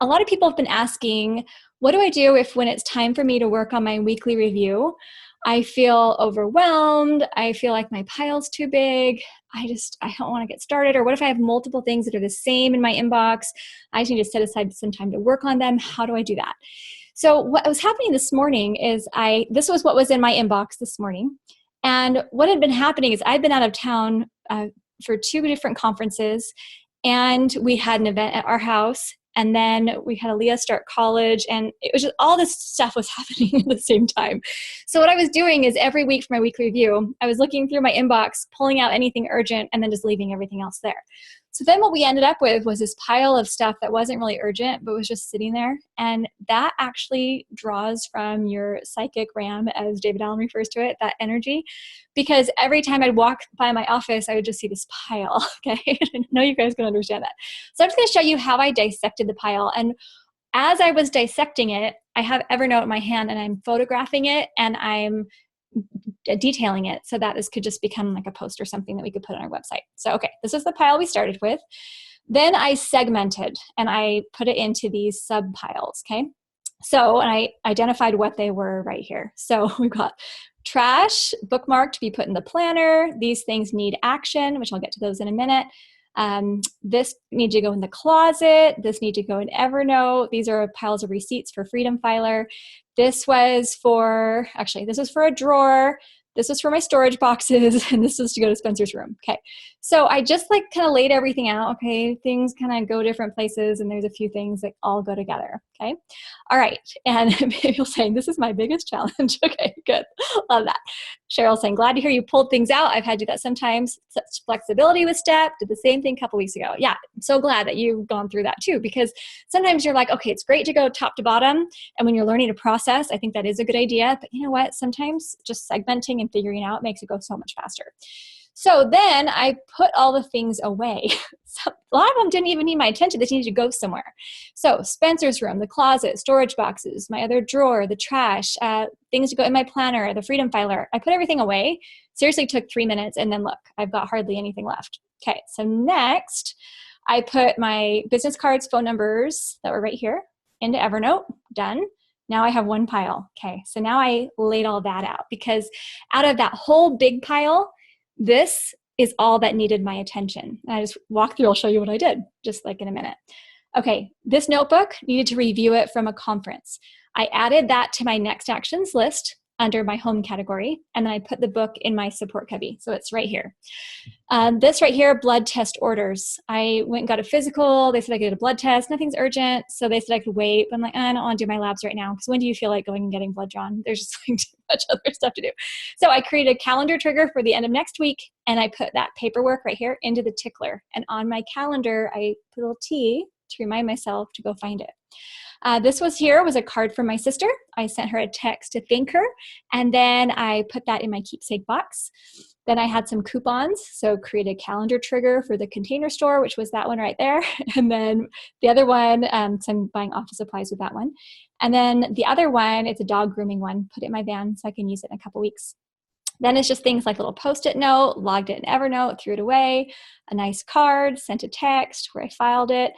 a lot of people have been asking, what do I do if when it's time for me to work on my weekly review, I feel overwhelmed, I feel like my pile's too big, I don't want to get started, or what if I have multiple things that are the same in my inbox, I just need to set aside some time to work on them, how do I do that? So what was happening this morning is this was what was in my inbox this morning, and what had been happening is I'd been out of town for 2 different conferences, and we had an event at our house, and then we had Aaliyah start college, and it was just all this stuff was happening at the same time. So what I was doing is every week for my weekly review, I was looking through my inbox, pulling out anything urgent, and then just leaving everything else there. So then what we ended up with was this pile of stuff that wasn't really urgent, but was just sitting there. And that actually draws from your psychic RAM, as David Allen refers to it, that energy. Because every time I'd walk by my office, I would just see this pile, okay? I know you guys can understand that. So I'm just gonna show you how I dissected the pile. And as I was dissecting it, I have Evernote in my hand and I'm photographing it and I'm detailing it so that this could just become like a post or something that we could put on our website. So, okay, this is the pile we started with. Then I segmented and I put it into these sub piles, okay? So, and I identified what they were right here. So we've got trash, bookmark to be put in the planner. These things need action, which I'll get to those in a minute. This needs to go in the closet. This needs to go in Evernote. These are piles of receipts for Freedom Filer. This was for a drawer. This was for my storage boxes, and this was to go to Spencer's room. Okay. So I just like kind of laid everything out. Okay. Things kind of go different places, and there's a few things that all go together. Okay. All right. And Mabel saying, this is my biggest challenge. Okay, good. Love that. Cheryl saying, glad to hear you pulled things out. I've had to do that sometimes. Such flexibility with STEP. Did the same thing a couple weeks ago. Yeah. I'm so glad that you've gone through that too, because sometimes you're like, okay, it's great to go top to bottom. And when you're learning to process, I think that is a good idea. But you know what? Sometimes just segmenting and figuring out makes it go so much faster. So then I put all the things away. So a lot of them didn't even need my attention. They needed to go somewhere. So Spencer's room, the closet, storage boxes, my other drawer, the trash, things to go in my planner, the Freedom Filer. I put everything away. Seriously took 3 minutes, and then look, I've got hardly anything left. Okay, so next I put my business cards, phone numbers that were right here into Evernote. Done. Now I have one pile. Okay, so now I laid all that out because out of that whole big pile, this is all that needed my attention. And I just walked through, I'll show you what I did, just like in a minute. Okay, this notebook needed to review it from a conference. I added that to my next actions list under my home category, and then I put the book in my support cubby. So it's right here. This right here, blood test orders. I went and got a physical. They said I could get a blood test. Nothing's urgent. So they said I could wait. But I'm like, I don't want to do my labs right now. Because when do you feel like going and getting blood drawn? There's just like too much other stuff to do. So I created a calendar trigger for the end of next week. And I put that paperwork right here into the tickler. And on my calendar, I put a little T to remind myself to go find it. This was a card from my sister. I sent her a text to thank her, and then I put that in my keepsake box. Then I had some coupons, so created a calendar trigger for the Container Store, which was that one right there. And then the other one, so I'm buying office supplies with that one. And then the other one, it's a dog grooming one, put it in my van so I can use it in a couple weeks. Then it's just things like a little Post-it note, logged it in Evernote, threw it away, a nice card, sent a text where I filed it.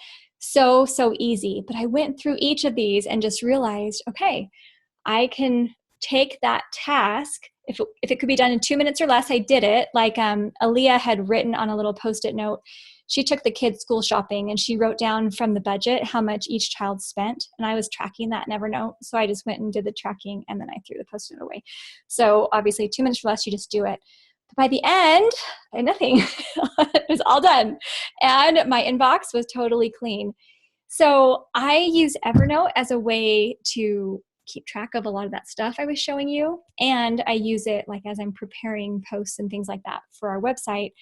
So easy. But I went through each of these and just realized, okay, I can take that task. If it could be done in 2 minutes or less, I did it. Like Aaliyah had written on a little Post-it note. She took the kids school shopping and she wrote down from the budget how much each child spent. And I was tracking that in Evernote. So I just went and did the tracking and then I threw the Post-it away. So obviously 2 minutes or less, you just do it. By the end, I had nothing. It was all done. And my inbox was totally clean. So I use Evernote as a way to keep track of a lot of that stuff I was showing you. And I use it like as I'm preparing posts and things like that for our website,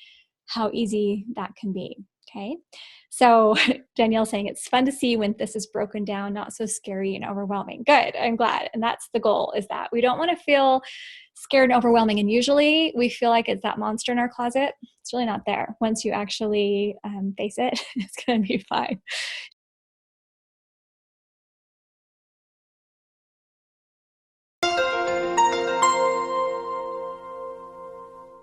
how easy that can be. Okay. So Danielle saying it's fun to see when this is broken down, not so scary and overwhelming. Good. I'm glad. And that's the goal, is that we don't want to feel scared and overwhelming. And usually we feel like it's that monster in our closet. It's really not there. Once you actually face it, it's going to be fine.